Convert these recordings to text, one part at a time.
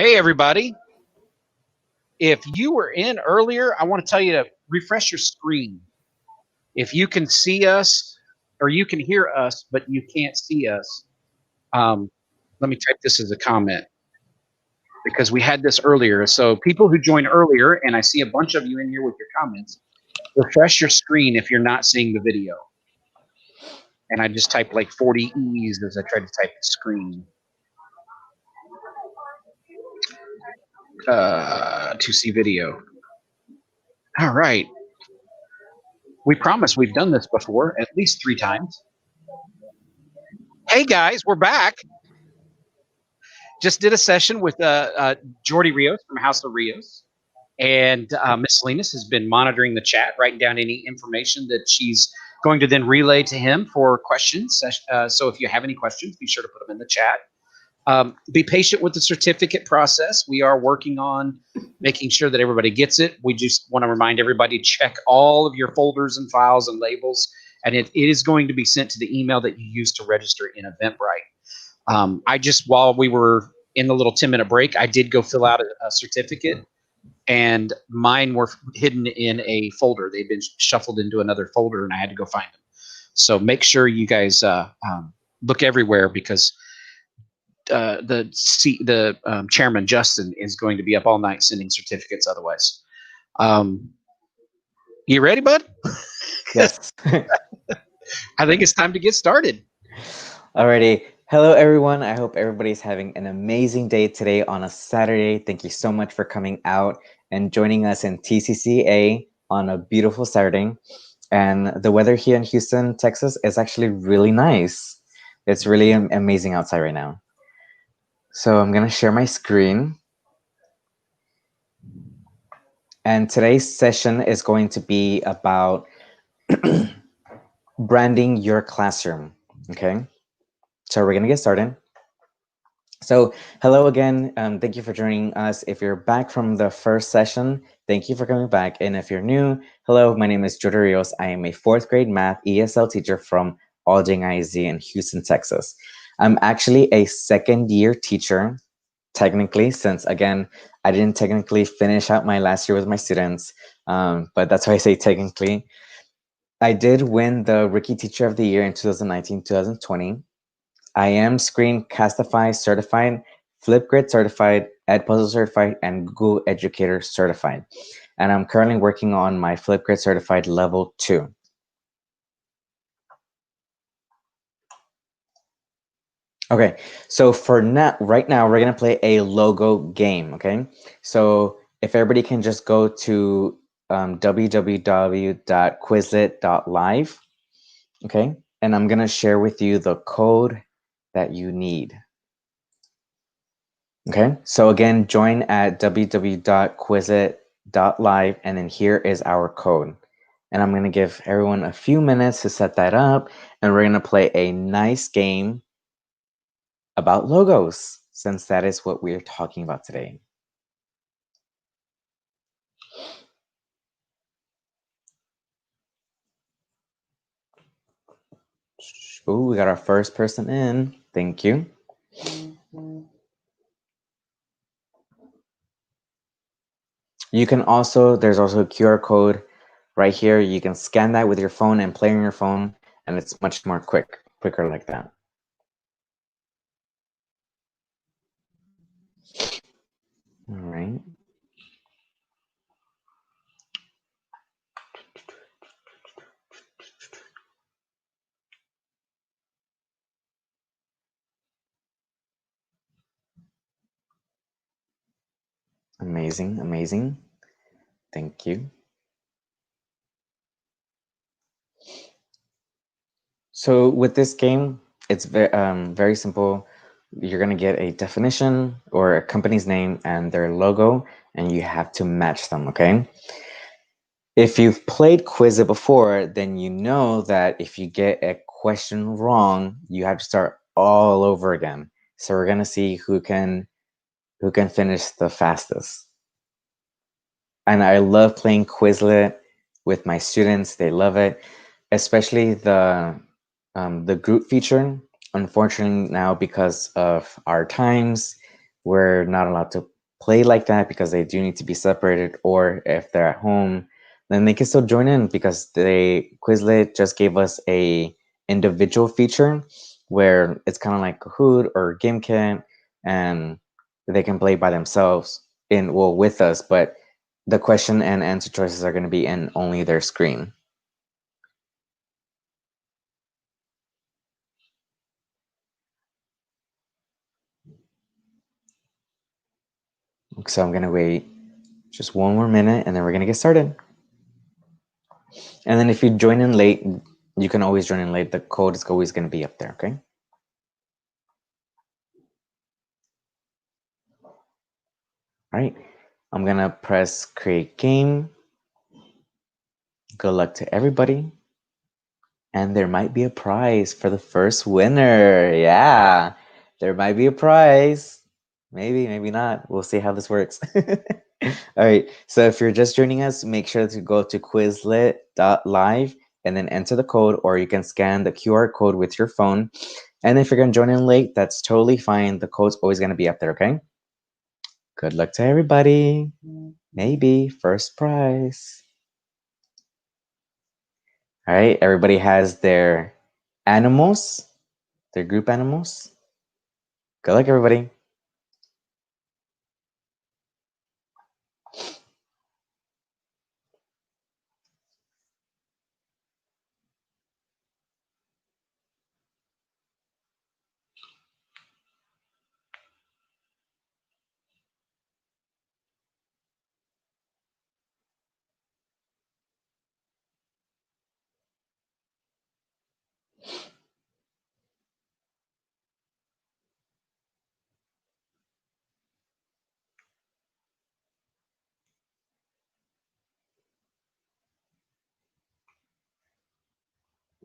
Hey, everybody. If you were in earlier, I want to tell you to refresh your screen. If you can see us or you can hear us, but you can't see us, um, let me type this as a comment because we had this earlier. So people who joined earlier, and I see a bunch of you in here with your comments, refresh your screen if you're not seeing the video. And I just typed like 40 E's as I tried to type the screen. To see video. All right. We promise we've done this before at least 3 times. Hey guys, we're back. Just did a session with Jordy Rios from House of Rios, and Miss Salinas has been monitoring the chat, writing down any information that she's going to then relay to him for questions. So if you have any questions, be sure to put them in the chat. Be patient with the certificate process. We are working on making sure that everybody gets it. We just want to remind everybody, check all of your folders and files and labels, and it is going to be sent to the email that you used to register in Eventbrite. I just, while we were in the little 10-minute break, I did go fill out a certificate, and mine were hidden in a folder. They've been shuffled into another folder, and I had to go find them. So make sure you guys look everywhere, because the chairman, Justin, is going to be up all night sending certificates otherwise. You ready, bud? Yes. I think it's time to get started. Alrighty. Hello, everyone. I hope everybody's having an amazing day today on a Saturday. Thank you so much for coming out and joining us in TCCA on a beautiful Saturday. And the weather here in Houston, Texas is actually really nice. It's really amazing outside right now. So I'm going to share my screen. And today's session is going to be about branding your classroom. Okay. So we're going to get started. So hello again. Thank you for joining us. If you're back from the first session, thank you for coming back. And if you're new, hello, my name is Jordy Rios. I am a 4th grade math ESL teacher from Alding IZ in Houston, Texas. I'm actually a 2nd year teacher, technically, since again, I didn't technically finish out my last year with my students, but that's why I say technically. I did win the Rookie Teacher of the Year in 2019-2020. I am Screencastify certified, Flipgrid certified, Edpuzzle certified, and Google Educator certified. And I'm currently working on my Flipgrid certified level 2. Okay, so for now, right now, we're gonna play a logo game, okay? So if everybody can just go to www.quizlet.live, okay? And I'm gonna share with you the code that you need. Okay, so again, join at www.quizlet.live, and then here is our code. And I'm gonna give everyone a few minutes to set that up, and we're gonna play a nice game about logos, since that is what we're talking about today. Oh, we got our first person in. Thank you. You can also, there's also a QR code right here. You can scan that with your phone and play on your phone, and it's much more quicker like that. All right. Amazing, amazing. Thank you. So with this game, it's very simple. You're gonna get a definition or a company's name and their logo, and you have to match them, okay? If you've played Quizlet before, then you know that if you get a question wrong, you have to start all over again. So we're gonna see who can finish the fastest. And I love playing Quizlet with my students. They love it, especially the group feature. Unfortunately, now because of our times, we're not allowed to play like that because they do need to be separated, or if they're at home, then they can still join in because Quizlet just gave us a individual feature where it's kind of like Kahoot or GameKit, and they can play by themselves with us, but the question and answer choices are going to be in only their screen. So I'm going to wait just one more minute and then we're going to get started. And then if you join in late, you can always join in late. The code is always going to be up there, okay? All right, I'm going to press create game. Good luck to everybody. And there might be a prize for the first winner. Yeah, there might be a prize. Maybe, maybe not. We'll see how this works. All right, so if you're just joining us, make sure to go to quizlet.live and then enter the code, or you can scan the QR code with your phone. And if you're going to join in late, that's totally fine. The code's always going to be up there, okay? Good luck to everybody. Maybe first prize. All right, everybody has their animals, their group animals. Good luck, everybody.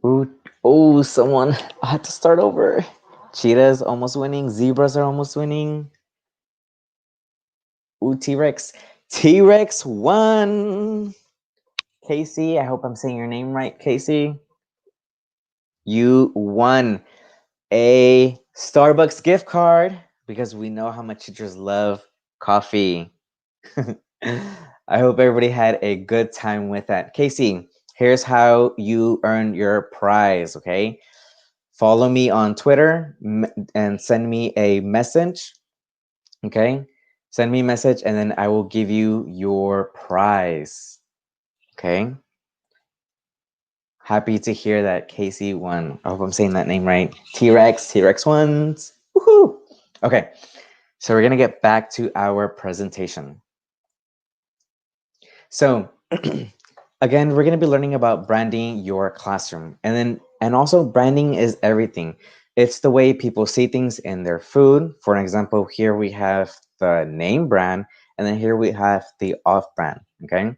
Ooh, oh, someone, I had to start over. Cheetahs almost winning. Zebras are almost winning. Ooh, T-Rex. T-Rex won. Casey, I hope I'm saying your name right, Casey. You won a Starbucks gift card because we know how much teachers love coffee. I hope everybody had a good time with that. Casey, here's how you earn your prize, okay? Follow me on Twitter and send me a message, okay? Send me a message and then I will give you your prize, okay? Happy to hear that Casey won. I hope I'm saying that name right. T-Rex wins. Woohoo! Okay, so we're gonna get back to our presentation. So again, we're going to be learning about branding your classroom. And also branding is everything. It's the way people see things in their food. For an example, here we have the name brand, and then here we have the off brand, okay?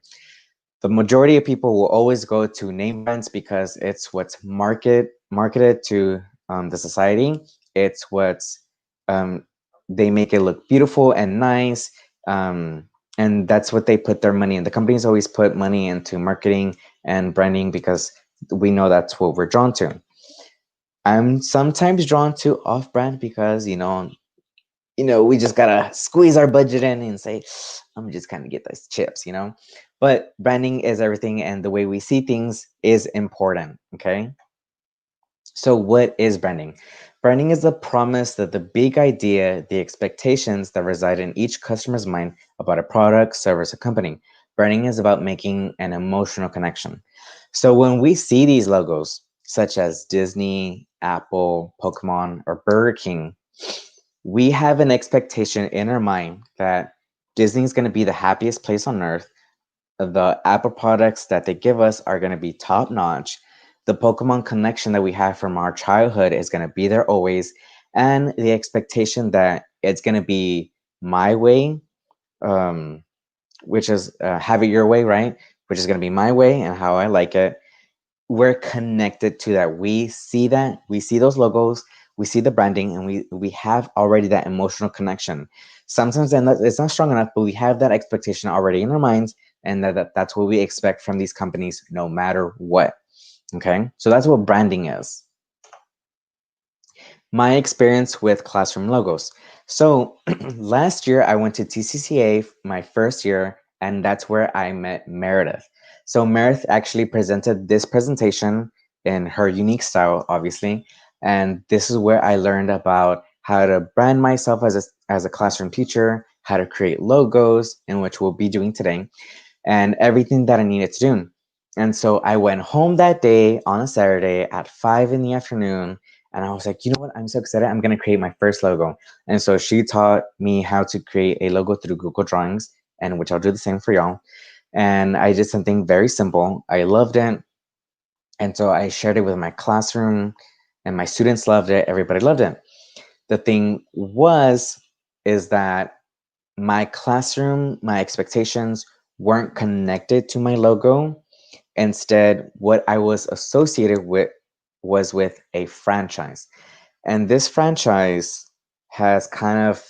The majority of people will always go to name brands because it's what's marketed to the society. It's what's they make it look beautiful and nice. And that's what they put their money in. The companies always put money into marketing and branding because we know that's what we're drawn to. I'm sometimes drawn to off-brand because we just gotta squeeze our budget in and say, I'm just kind of get those chips. But branding is everything, and the way we see things is important. Okay. So what is branding? Branding is the promise that the big idea, the expectations that reside in each customer's mind about a product, service, or company. Branding is about making an emotional connection. So when we see these logos, such as Disney, Apple, Pokemon, or Burger King, we have an expectation in our mind that Disney is going to be the happiest place on earth. The Apple products that they give us are going to be top notch. The Pokemon connection that we have from our childhood is going to be there always. And the expectation that it's going to be my way, which is have it your way, right? Which is going to be my way and how I like it. We're connected to that. We see those logos, we see the branding, and we have already that emotional connection. Sometimes it's not strong enough, but we have that expectation already in our minds, and that's what we expect from these companies no matter what. Okay, so that's what branding is. my experience with classroom logos. So last year I went to TCCA my first year, and that's where I met Meredith. So Meredith actually presented this presentation in her unique style, obviously, and this is where I learned about how to brand myself as a classroom teacher, how to create logos, in which we'll be doing today, and everything that I needed to do. And so I went home that day on a Saturday at 5 in the afternoon, and I was like, you know what? I'm so excited. I'm going to create my first logo. And so she taught me how to create a logo through Google Drawings, and which I'll do the same for y'all. And I did something very simple. I loved it. And so I shared it with my classroom, and my students loved it. Everybody loved it. The thing is that my classroom, my expectations weren't connected to my logo. Instead, what I was associated with was with a franchise. And this franchise has kind of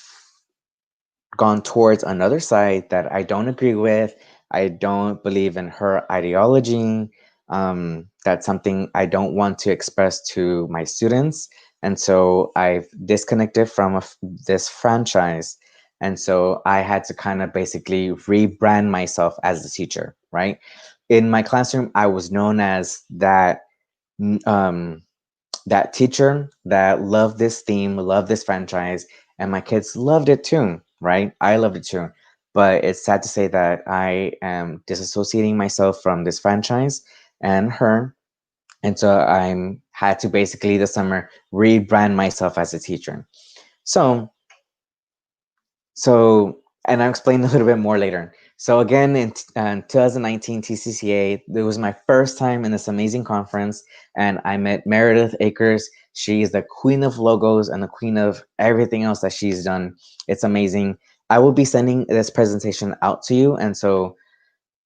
gone towards another side that I don't agree with. I don't believe in her ideology. That's something I don't want to express to my students. And so I've disconnected from this franchise. And so I had to kind of basically rebrand myself as a teacher, right? In my classroom, I was known as um, that teacher that loved this theme, loved this franchise, and my kids loved it too, right? I loved it too. But it's sad to say that I am disassociating myself from this franchise and her. And so I'm had to basically this summer rebrand myself as a teacher. So so, and I'll explain a little bit more later. So again, in 2019 TCCA, it was my first time in this amazing conference, and I met Meredith Akers. She's the queen of logos and the queen of everything else that she's done. It's amazing. I will be sending this presentation out to you, and so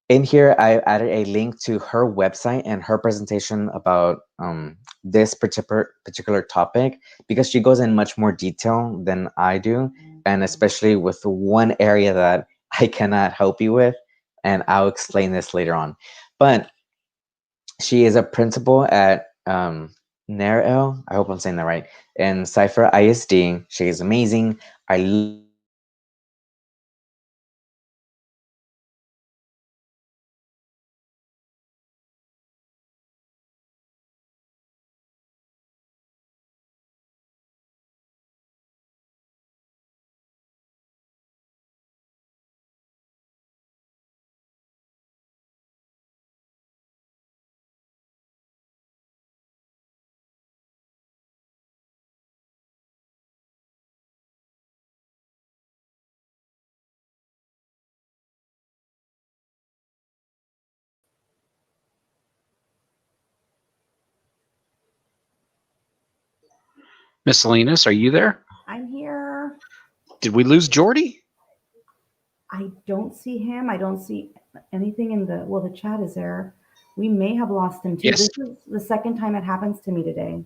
in here, I added a link to her website and her presentation about this particular topic, because she goes in much more detail than I do, and especially with one area that I cannot help you with, and I'll explain this later on. But she is a principal at Narel, I hope I'm saying that right, in Cypher ISD. She is amazing. I love her energy. She inspires me. And so I wanted to share this with you guys. Miss Salinas, are you there? I'm here. Did we lose Jordy? I don't see him. I don't see anything in the chat is there. We may have lost him too. Yes. This is the second time it happens to me today.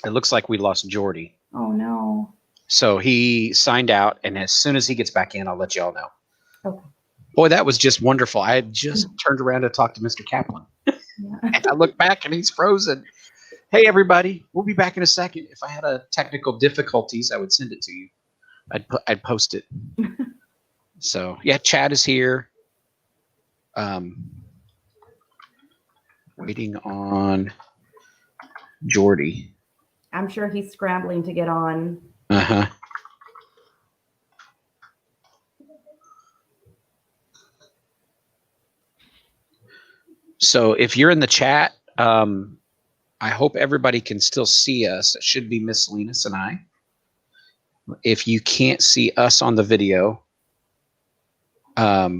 It looks like we lost Jordy. Oh no. So he signed out, and as soon as he gets back in, I'll let y'all know. Okay. Boy, that was just wonderful. I had just turned around to talk to Mr. Kaplan. Yeah. And I look back, and he's frozen. Hey, everybody. We'll be back in a second. If I had a technical difficulties, I would send it to you. I'd post it. So, yeah, Chad is here. Waiting on Jordy. I'm sure he's scrambling to get on. Uh-huh. So if you're in the chat, I hope everybody can still see us. It should be Miss Salinas and I. If you can't see us on the video, let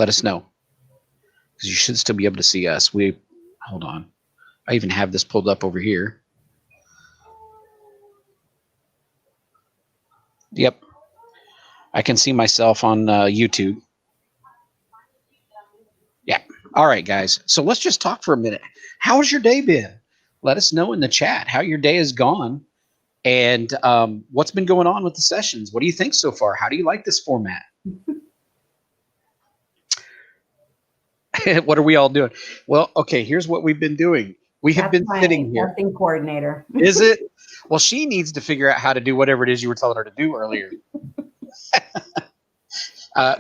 us know, because you should still be able to see us. Hold on. I even have this pulled up over here. Yep. I can see myself on YouTube. Yeah. All right, guys. So let's just talk for a minute. How's your day been? Let us know in the chat how your day has gone, and what's been going on with the sessions. What do you think so far? How do you like this format? What are we all doing? Well, okay, here's what we've been doing. We have That's been my sitting here. testing coordinator. Is it? Well, she needs to figure out how to do whatever it is you were telling her to do earlier.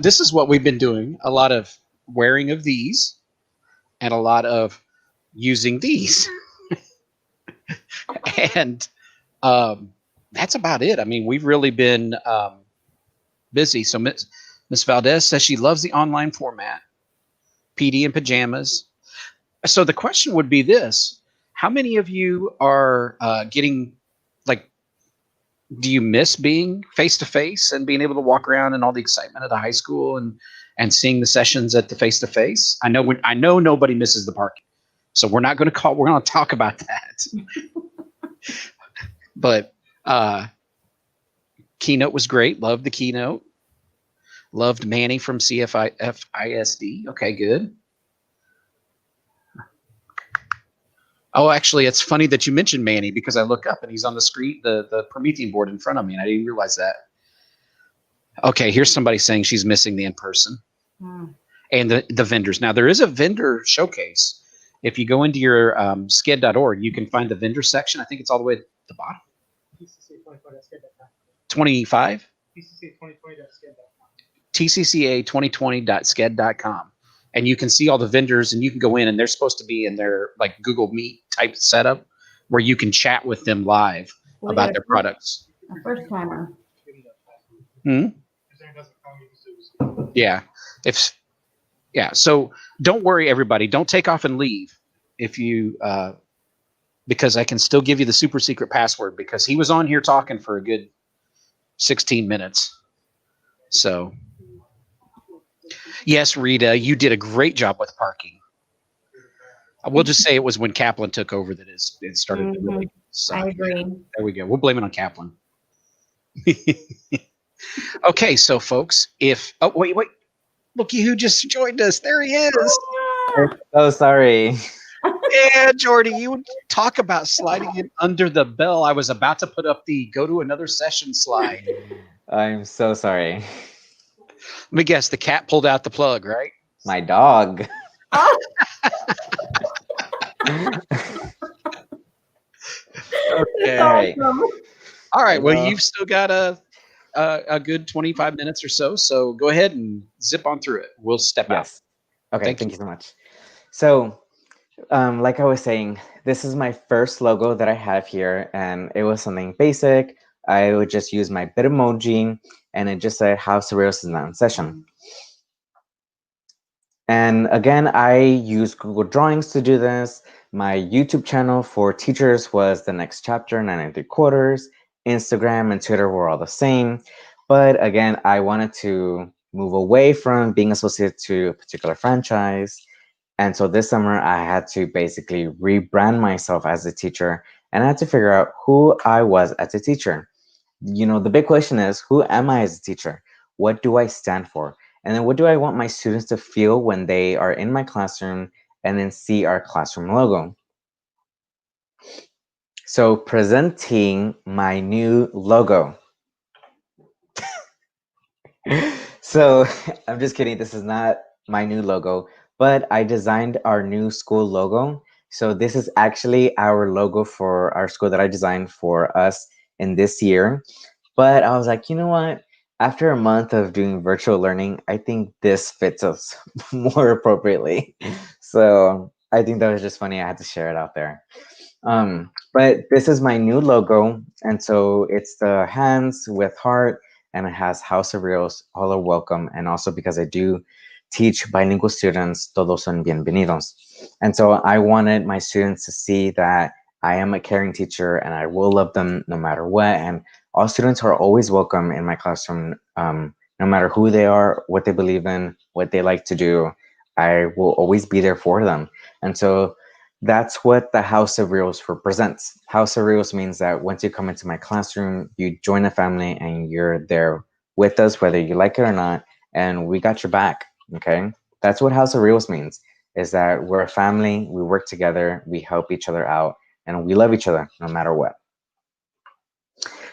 This is what we've been doing. A lot of wearing of these and a lot of using these. And that's about it. I mean, we've really been busy. So Miss Valdez says she loves the online format, PD in pajamas. So the question would be this: how many of you are getting, like, do you miss being face to face and being able to walk around and all the excitement of the high school and seeing the sessions at the face to face? I know nobody misses the parking, so we're not going to call. We're going to talk about that. But keynote was great. Loved the keynote. Loved Manny from CFISD. Okay, good. Oh, actually, it's funny that you mentioned Manny because I look up and he's on the screen, the Promethean board in front of me, and I didn't realize that. Okay, here's somebody saying she's missing the in-person and the vendors. Now, there is a vendor showcase. If you go into your sked.org, you can find the vendor section. I think it's all the way at the bottom. 25? TCCA2020.sked.com. And you can see all the vendors, and you can go in, and they're supposed to be in their like Google Meet type setup where you can chat with them live about their products. A first timer. Yeah. So don't worry, everybody. Don't take off and leave if you because I can still give you the super secret password because he was on here talking for a good 16 minutes. So yes, Rita, you did a great job with parking. We'll just say it was when Kaplan took over that it started to really suck. I agree. There we go. We'll blame it on Kaplan. Okay, so folks, wait, looky who just joined us. There he is. Oh, sorry. Yeah, Jordy, you talk about sliding in under the bell. I was about to put up the go to another session slide. I'm so sorry. Let me guess, the cat pulled out the plug, right? My dog. Oh. Okay. Awesome. All right. Well, you've still got a good 25 minutes or so. So go ahead and zip on through it. We'll step out. Okay. Thank you so much. So, like I was saying, this is my first logo that I have here, and it was something basic. I would just use my Bitmoji, and it just said House of Rios is now in session. And again, I use Google Drawings to do this. My YouTube channel for teachers was The Next Chapter, 9 3/4. Instagram and Twitter were all the same. But again, I wanted to move away from being associated to a particular franchise. And so this summer, I had to basically rebrand myself as a teacher, and I had to figure out who I was as a teacher. You know, the big question is, who am I as a teacher? What do I stand for? And then what do I want my students to feel when they are in my classroom and then see our classroom logo? So presenting my new logo. So I'm just kidding. This is not my new logo, but I designed our new school logo. So this is actually our logo for our school that I designed for us in this year. But I was like, you know what? After a month of doing virtual learning, I think this fits us more appropriately. So I think that was just funny. I had to share it out there. But this is my new logo. And so it's the hands with heart, and it has House of Rios, all are welcome. And also because I do teach bilingual students, todos son bienvenidos. And so I wanted my students to see that I am a caring teacher and I will love them no matter what. And all students are always welcome in my classroom, no matter who they are, what they believe in, what they like to do. I will always be there for them. And so that's what the House of Rios represents. House of Rios means that once you come into my classroom, you join a family and you're there with us, whether you like it or not, and we got your back, okay? That's what House of Rios means, is that we're a family, we work together, we help each other out, and we love each other no matter what.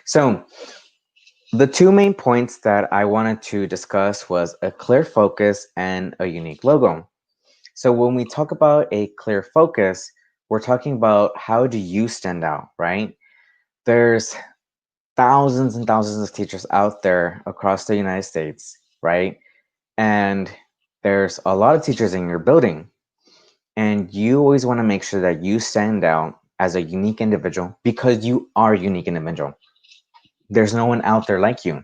So the two main points that I wanted to discuss was a clear focus and a unique logo. So when we talk about a clear focus, we're talking about how do you stand out, right? There's thousands and thousands of teachers out there across the United States, right? And there's a lot of teachers in your building. And you always want to make sure that you stand out as a unique individual because you are a unique individual. There's no one out there like you,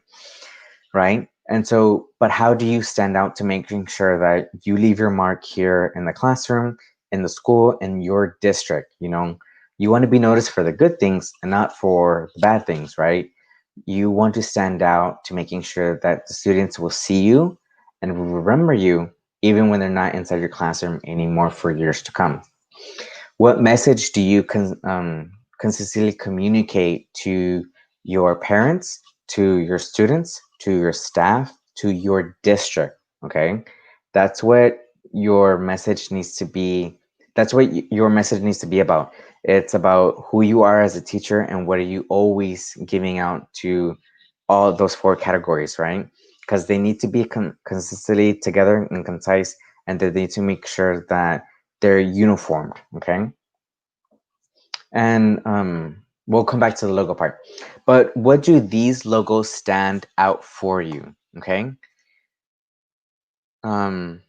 right? And so, but how do you stand out to making sure that you leave your mark here in the classroom, in the school, in your district? You know, you want to be noticed for the good things and not for the bad things, right? You want to stand out to making sure that the students will see you and will remember you even when they're not inside your classroom anymore for years to come. What message do you consistently communicate to your parents, to your students, to your staff, to your district? Okay, that's what your message needs to be. That's what your message needs to be about. It's about who you are as a teacher and what are you always giving out to all those four categories, right? Because they need to be consistently together and concise, and they need to make sure that they're uniformed, okay? And we'll come back to the logo part. But what do these logos stand out for you, okay? Um,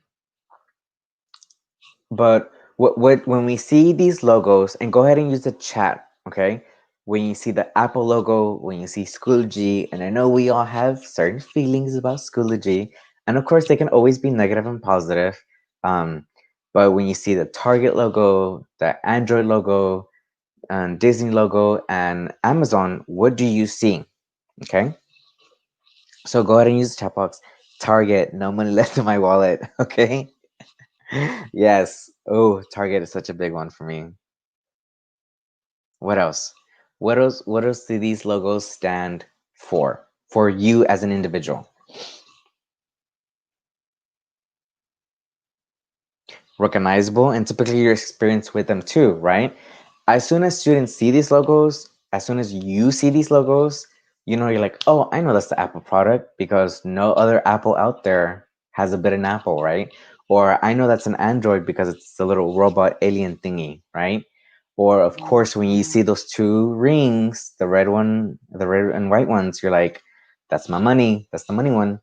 but what when we see these logos, and go ahead and use the chat, okay? When you see the Apple logo, when you see Schoology, and I know we all have certain feelings about Schoology, and of course they can always be negative and positive. Um, but when you see the Target logo, the Android logo, and Disney logo, and Amazon, what do you see? Okay, so go ahead and use the chat box. Target, no money left in my wallet. Okay. Yes. Oh, Target is such a big one for me. What else? What else? What else do these logos stand for you as an individual? Recognizable, and typically your experience with them too, right? As soon as students see these logos, as soon as you see these logos, you know, you're like, oh, I know that's the Apple product because no other Apple out there has a bit in Apple, right? Or I know that's an Android because it's the little robot alien thingy, right? Or of course, when you see those two rings, the red one, the red and white ones, you're like, that's my money, that's the money one.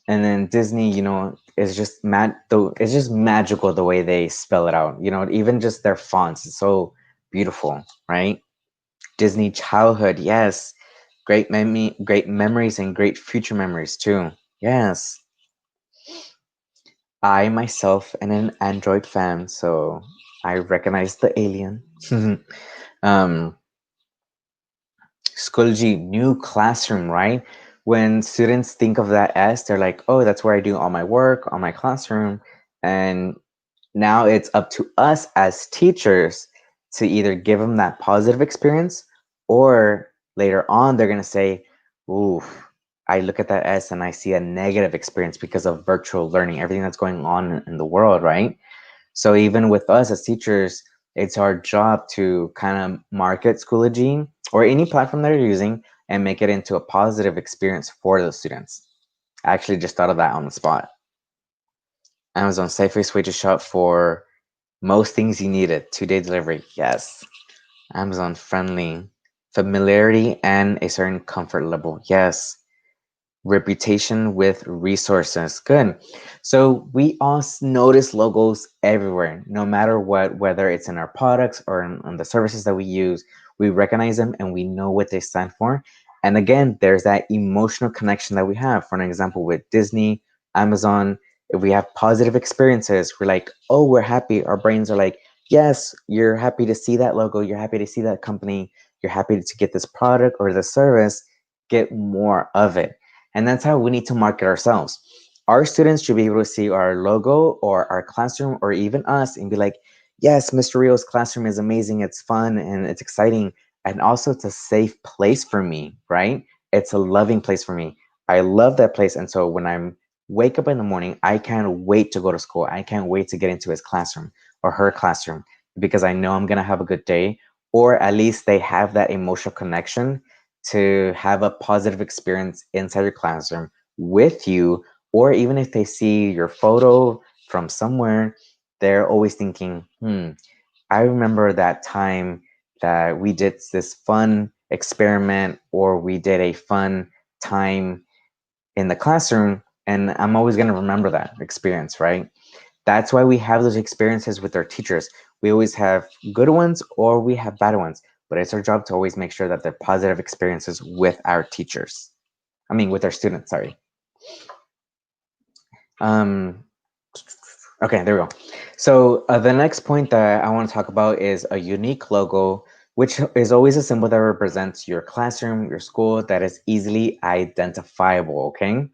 And then Disney, you know, is just though it's just magical the way they spell it out. You know, even just their fonts is so beautiful, right? Disney childhood, yes. Great memories and great future memories too. Yes. I myself am an Android fan, so I recognize the alien. um Schoology, new classroom, right? When students think of that S, they're like, oh, that's where I do all my work, all my classroom. And now it's up to us as teachers to either give them that positive experience, or later on, they're going to say, ooh, I look at that S and I see a negative experience because of virtual learning, everything that's going on in the world, right? So even with us as teachers, it's our job to kind of market Schoology or any platform that you're using and make it into a positive experience for the students. I actually just thought of that on the spot. Amazon, safest way to shop for most things you needed. 2-day delivery. Yes. Amazon friendly. Familiarity and a certain comfort level. Yes. Reputation with resources. Good. So we all notice logos everywhere, no matter what, whether it's in our products or in the services that we use, we recognize them and we know what they stand for. And again, there's that emotional connection that we have. For an example, with Disney, Amazon, if we have positive experiences, we're like, oh, we're happy. Our brains are like, yes, you're happy to see that logo. You're happy to see that company. You're happy to get this product or the service. Get more of it. And that's how we need to market ourselves. Our students should be able to see our logo or our classroom or even us and be like, yes, Mr. Rios' classroom is amazing. It's fun and it's exciting. And also it's a safe place for me, right? It's a loving place for me. I love that place. And so when I'm wake up in the morning, I can't wait to go to school. I can't wait to get into his classroom or her classroom because I know I'm going to have a good day, or at least they have that emotional connection to have a positive experience inside your classroom with you, or even if they see your photo from somewhere, they're always thinking, I remember that time that we did this fun experiment, or we did a fun time in the classroom, and I'm always going to remember that experience, right? That's why we have those experiences with our teachers. We always have good ones or we have bad ones, but it's our job to always make sure that they're positive experiences with our teachers. I mean, with our students, sorry. Okay, there we go. So the next point that I want to talk about is a unique logo, which is always a symbol that represents your classroom, your school, that is easily identifiable, okay?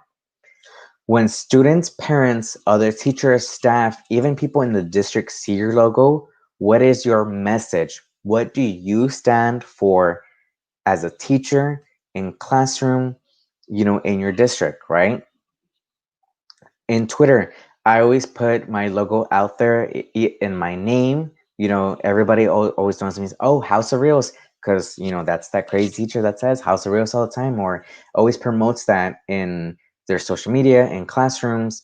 When students, parents, other teachers, staff, even people in the district see your logo, what is your message? What do you stand for as a teacher in classroom, in your district, right? In Twitter, I always put my logo out there in my name. Everybody always knows me, oh, House of Rios, because, that's that crazy teacher that says House of Rios all the time, or always promotes that in their social media, in classrooms.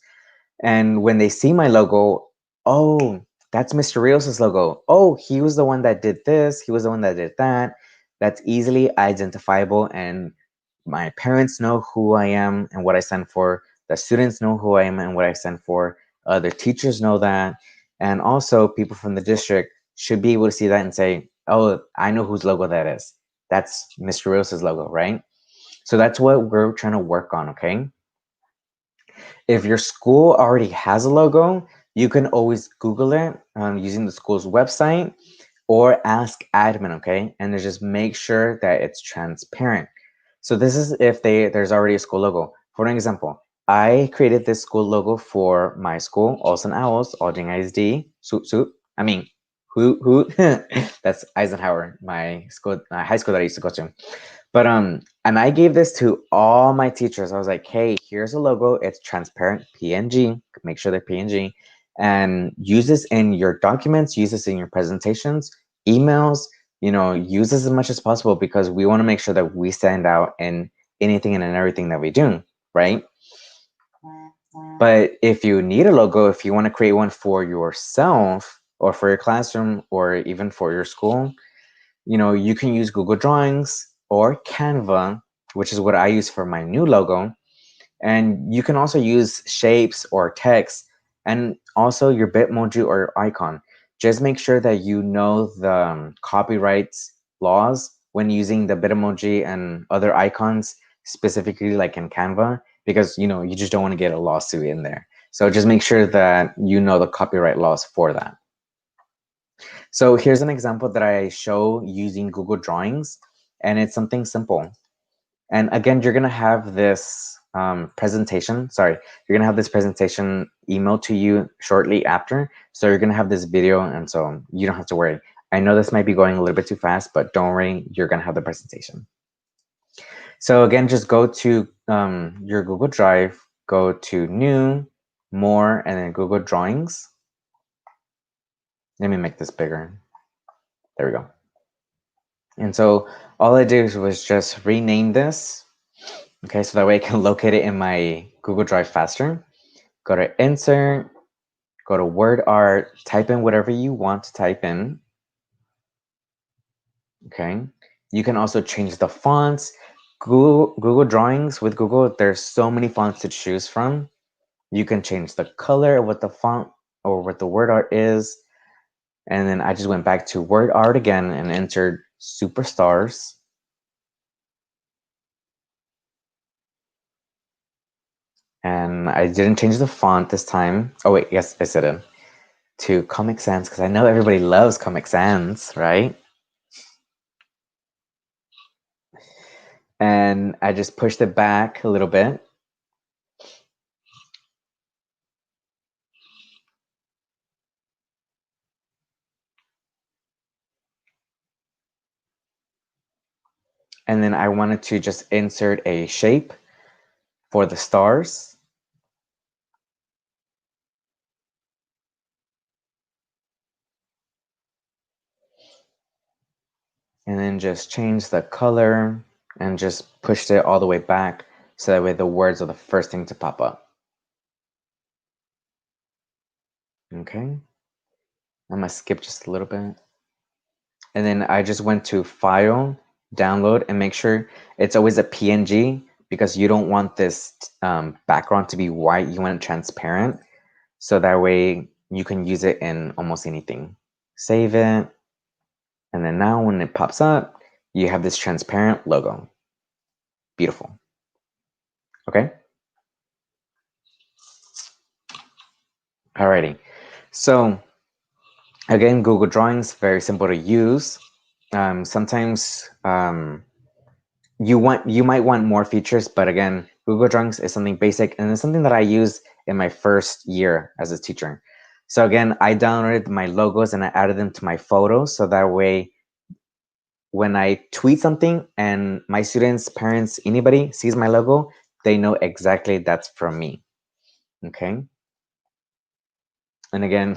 And when they see my logo, oh, that's Mr. Rios's logo. Oh, he was the one that did this. He was the one that did that. That's easily identifiable. And my parents know who I am and what I stand for. The students know who I am and what I stand for. Other teachers know that. And also people from the district should be able to see that and say, oh, I know whose logo that is. That's Mr. Rios's logo, right? So that's what we're trying to work on, okay? If your school already has a logo, you can always Google it using the school's website or ask admin, okay? And then just make sure that it's transparent. So this is if there's already a school logo. For an example, I created this school logo for my school, Olsen Owls, Alding ISD, Soop Soop. I mean, who? That's Eisenhower, my school, high school that I used to go to. But and I gave this to all my teachers. I was like, hey, here's a logo. It's transparent PNG. Make sure they're PNG. And use this in your documents, use this in your presentations, emails, use this as much as possible, because we want to make sure that we stand out in anything and in everything that we do, right? But if you need a logo, if you want to create one for yourself or for your classroom or even for your school, you can use Google Drawings or Canva, which is what I use for my new logo. And you can also use shapes or text and also your Bitmoji or icon. Just make sure that you know the copyrights laws when using the Bitmoji and other icons, specifically like in Canva, because you just don't want to get a lawsuit in there. So just make sure that you know the copyright laws for that. So here's an example that I show using Google Drawings, and it's something simple. And again, you're gonna have this presentation. Sorry, you're gonna have this presentation emailed to you shortly after. So you're gonna have this video, and so you don't have to worry. I know this might be going a little bit too fast, but don't worry, you're gonna have the presentation. So again, just go to your Google Drive, go to New, More, and then Google Drawings. Let me make this bigger. There we go. And so all I did was just rename this. Okay, so that way I can locate it in my Google Drive faster. Go to Insert, go to Word Art, type in whatever you want to type in. Okay, you can also change the fonts. Google Drawings, with Google, there's so many fonts to choose from. You can change the color of what the font or what the word art is. And then I just went back to Word Art again and entered Superstars. And I didn't change the font this time. Oh wait, yes, I said it. To Comic Sans, because I know everybody loves Comic Sans, right? And I just pushed it back a little bit. And then I wanted to just insert a shape for the stars. And then just change the color and just pushed it all the way back so that way the words are the first thing to pop up. Okay. I'm gonna skip just a little bit. And then I just went to File, Download, and make sure it's always a PNG because you don't want this background to be white. You want it transparent. So that way you can use it in almost anything. Save it. And then now when it pops up, you have this transparent logo. Beautiful. Okay. Alrighty. So again, Google Drawings, very simple to use. Sometimes you might want more features, but again, Google Drawings is something basic, and it's something that I use in my first year as a teacher. So again, I downloaded my logos and I added them to my photos, so that way when I tweet something and my students, parents, anybody sees my logo, they know exactly that's from me. Okay. And again,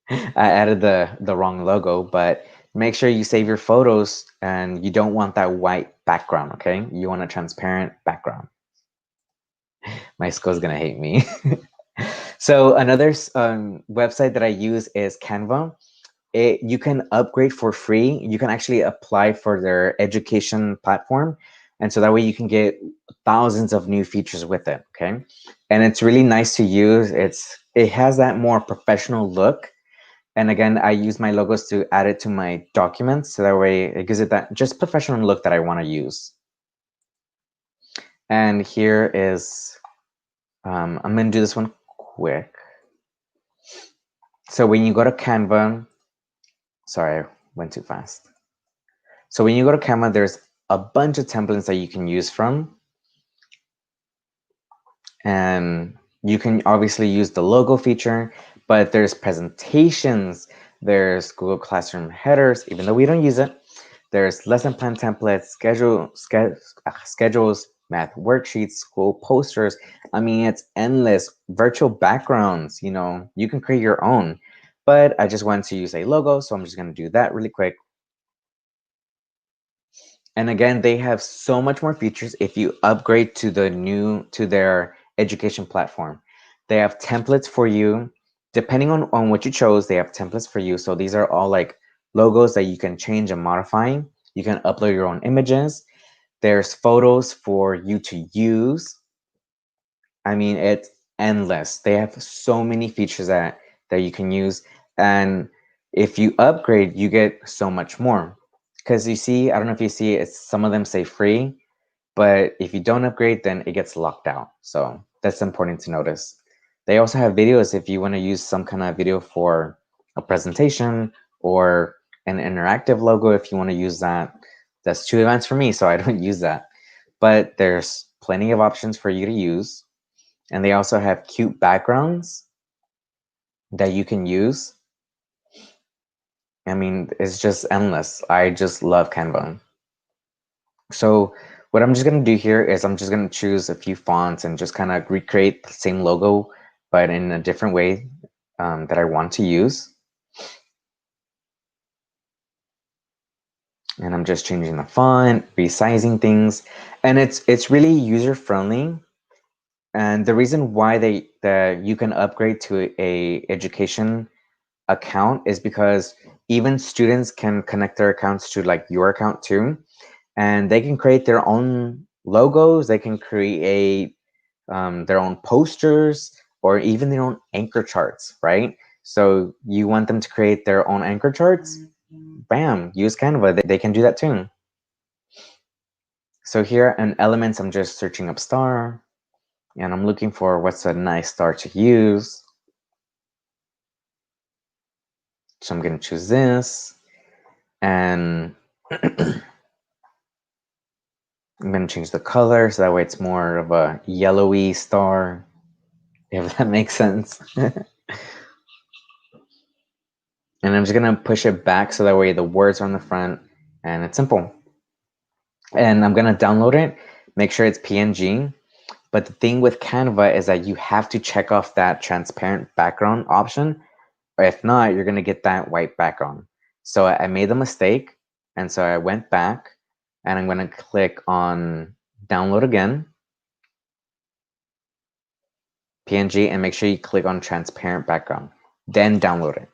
I added the wrong logo, but make sure you save your photos and you don't want that white background, okay? You want a transparent background. My school's gonna hate me. So another website that I use is Canva. You can upgrade for free. You can actually apply for their education platform. And so that way you can get thousands of new features with it, okay? And it's really nice to use. It has that more professional look. And again, I use my logos to add it to my documents. So that way it gives it that just professional look that I want to use. And here is, I'm going to do this one quick. So when you go to Canva, sorry, I went too fast. So when you go to Canva, there's a bunch of templates that you can use from. And you can obviously use the logo feature, but there's presentations, there's Google Classroom headers, even though we don't use it. There's lesson plan templates, schedules, math worksheets, school posters. I mean, it's endless. Virtual backgrounds, you can create your own. But I just wanted to use a logo, so I'm just going to do that really quick. And again, they have so much more features if you upgrade to their education platform. They have templates for you. Depending on what you chose, they have templates for you. So these are all like logos that you can change and modify. You can upload your own images. There's photos for you to use. I mean, it's endless. They have so many features that you can use. And if you upgrade, you get so much more. Because you see, I don't know if you see, some of them say free, but if you don't upgrade, then it gets locked out. So that's important to notice. They also have videos if you want to use some kind of video for a presentation or an interactive logo if you want to use that. That's too advanced for me, so I don't use that. But there's plenty of options for you to use. And they also have cute backgrounds that you can use. I mean, it's just endless. I just love Canva. So what I'm just going to do here is I'm just going to choose a few fonts and just kind of recreate the same logo, but in a different way that I want to use. And I'm just changing the font, resizing things, and it's really user friendly. And the reason why you can upgrade to a education account is because even students can connect their accounts to like your account too, and they can create their own logos. They can create their own posters or even their own anchor charts, right? So you want them to create their own anchor charts? Bam, use Canva. They can do that too. So here in Elements, I'm just searching up star, and I'm looking for what's a nice star to use. So I'm going to choose this, and I'm going to change the color so that way it's more of a yellowy star, if that makes sense. And I'm just going to push it back so that way the words are on the front, and it's simple. And I'm going to download it, make sure it's PNG. But the thing with Canva is that you have to check off that transparent background option, or if not, you're going to get that white background. So I made the mistake, and so I went back, and I'm going to click on download again, PNG, and make sure you click on transparent background, then download it.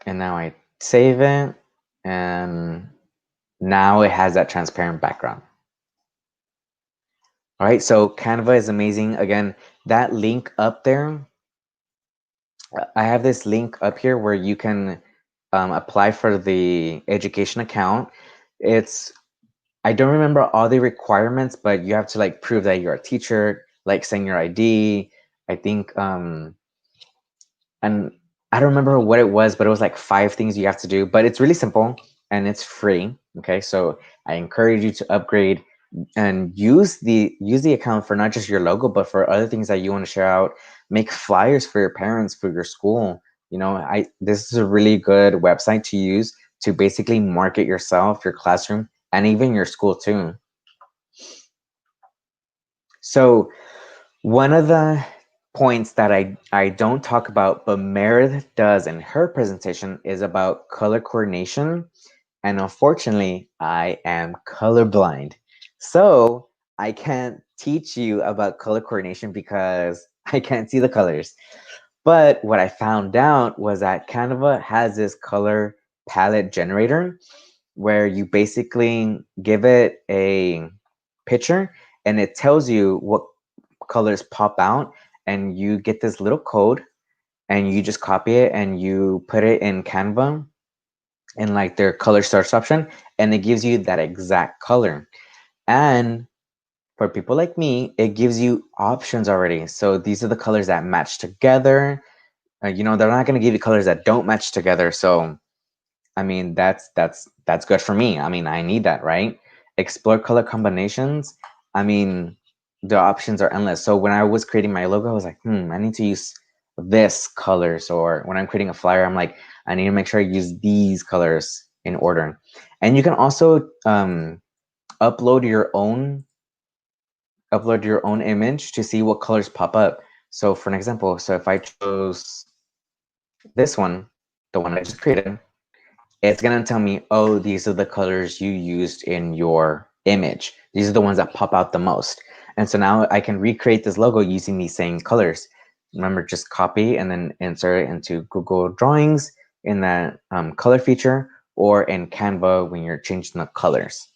And now I save it, and now it has that transparent background. All right, so Canva is amazing. Again, that link up there, I have this link up here where you can apply for the education account. It's, I don't remember all the requirements, but you have to like prove that you're a teacher, like send your ID. I think, and I don't remember what it was, but it was like 5 things you have to do, but it's really simple and it's free. Okay, so I encourage you to upgrade and use the account for not just your logo, but for other things that you want to share out. Make flyers for your parents, for your school. You know, this is a really good website to use to basically market yourself, your classroom, and even your school too. So one of the points that I don't talk about, but Meredith does in her presentation, is about color coordination. And unfortunately, I am colorblind. So I can't teach you about color coordination because I can't see the colors. But what I found out was that Canva has this color palette generator where you basically give it a picture and it tells you what colors pop out, and you get this little code and you just copy it and you put it in Canva in like their color search option, and it gives you that exact color. And for people like me, it gives you options already. So these are the colors that match together. You know, they're not going to give you colors that don't match together. So I mean, that's good for me. I mean, I need that, right? Explore color combinations. I mean, the options are endless. So when I was creating my logo, I was like, I need to use this colors. Or when I'm creating a flyer, I'm like, I need to make sure I use these colors in order. And you can also upload your own image to see what colors pop up. So for an example, so if I chose this one, the one I just created, it's going to tell me, oh, these are the colors you used in your image. These are the ones that pop out the most. And so now I can recreate this logo using these same colors. Remember, just copy and then insert it into Google Drawings in that color feature, or in Canva when you're changing the colors.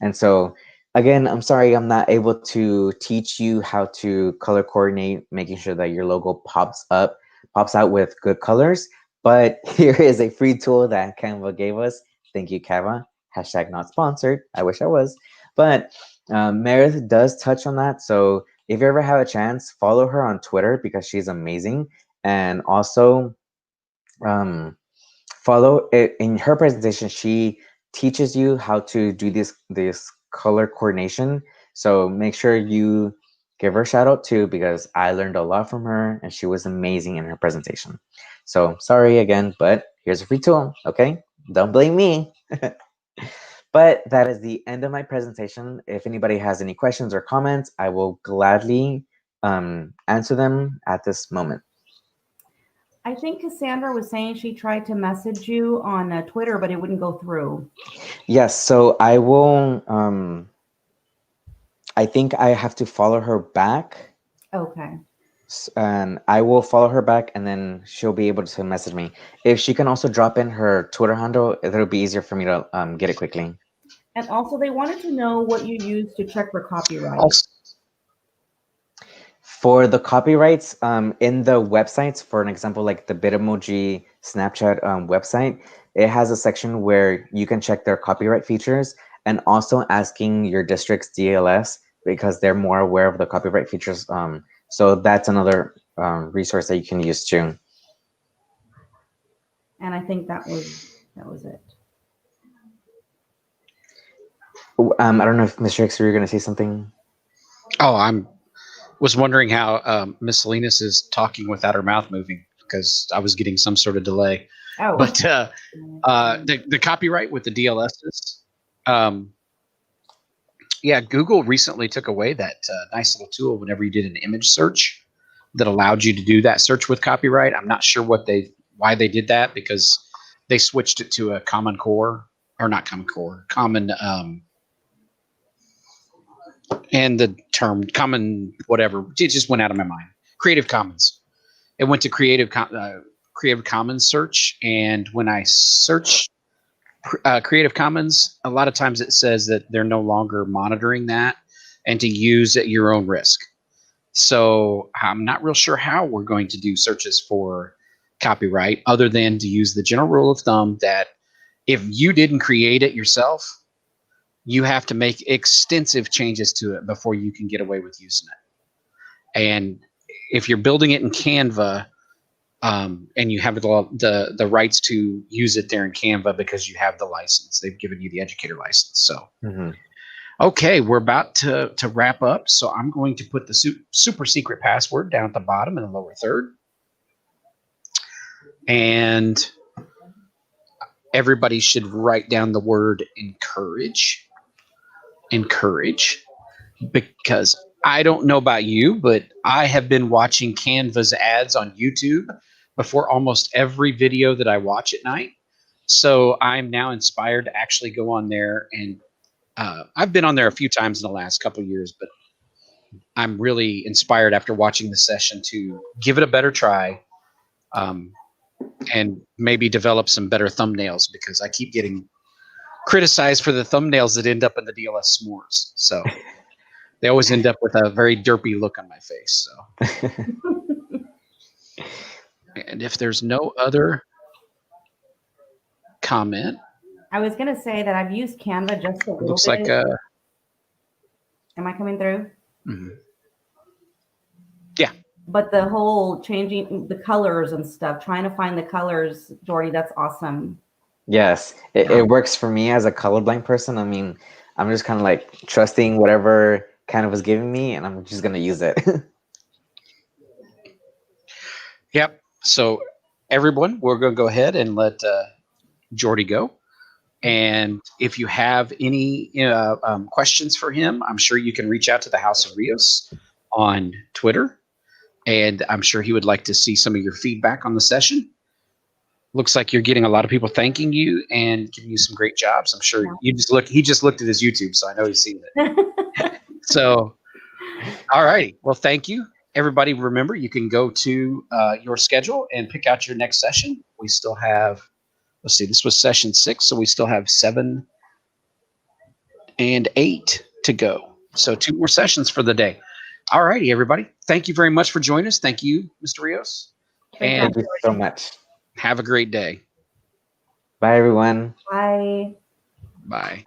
And so again, I'm sorry I'm not able to teach you how to color coordinate, making sure that your logo pops out with good colors. But here is a free tool that Canva gave us. Thank you, Canva. Hashtag not sponsored. I wish I was. But Meredith does touch on that. So if you ever have a chance, follow her on Twitter because she's amazing. And also follow it in her presentation. She teaches you how to do this color coordination. So make sure you give her a shout out too, because I learned a lot from her and she was amazing in her presentation. So sorry again, but here's a free tool. Okay, don't blame me. But that is the end of my presentation. If anybody has any questions or comments, I will gladly answer them at this moment. I think Cassandra was saying she tried to message you on Twitter, but it wouldn't go through. Yes, so I will, I think I have to follow her back. Okay. And I will follow her back, and then she'll be able to message me. If she can also drop in her Twitter handle, it'll be easier for me to get it quickly. And also, they wanted to know what you use to check for copyright. Also, for the copyrights, in the websites, for an example, like the Bitmoji Snapchat website, it has a section where you can check their copyright features, and also asking your district's DLS because they're more aware of the copyright features. So that's another resource that you can use too. And I think that was it. I don't know if Mr. X, you're going to say something. Oh, was wondering how Miss Salinas is talking without her mouth moving, because I was getting some sort of delay. Oh. But the copyright with the DLSs, yeah, Google recently took away that nice little tool whenever you did an image search that allowed you to do that search with copyright. I'm not sure why they did that, because they switched it to a common core, or not common core, common and the term common whatever, it just went out of my mind. Creative Commons. It went to Creative Commons search, and when I search Creative Commons, a lot of times it says that they're no longer monitoring that and to use at your own risk. So I'm not real sure how we're going to do searches for copyright other than to use the general rule of thumb that if you didn't create it yourself, you have to make extensive changes to it before you can get away with using it. And if you're building it in Canva, and you have the rights to use it there in Canva because you have the license. They've given you the educator license. So, okay, we're about to wrap up. So I'm going to put the super secret password down at the bottom in the lower third. And everybody should write down the word encourage. Encourage. Because I don't know about you, but I have been watching Canva's ads on YouTube before almost every video that I watch at night. So I'm now inspired to actually go on there. And I've been on there a few times in the last couple of years, but I'm really inspired after watching the session to give it a better try, and maybe develop some better thumbnails, because I keep getting criticized for the thumbnails that end up in the DLS s'mores. So they always end up with a very derpy look on my face. So, and if there's no other comment, I was going to say that I've used Canva just a little looks bit. like Am I coming through? Yeah. But the whole changing the colors and stuff, trying to find the colors, Jordy, that's awesome. Yes, it works for me as a colorblind person. I mean, I'm just kind of like trusting whatever Canva was giving me, and I'm just going to use it. Yep. So everyone, we're going to go ahead and let Jordy go. And if you have any questions for him, I'm sure you can reach out to the House of Rios on Twitter. And I'm sure he would like to see some of your feedback on the session. Looks like you're getting a lot of people thanking you and giving you some great jobs. I'm sure he just looked at his YouTube, so I know he's seen it. So, all right. Well, thank you. Everybody, remember, you can go to your schedule and pick out your next session. We still have, let's see, this was session 6, so we still have 7 and 8 to go. So 2 more sessions for the day. All righty, everybody. Thank you very much for joining us. Thank you, Mr. Rios. And Thank you so much. have a great day. Bye, everyone. Bye. Bye.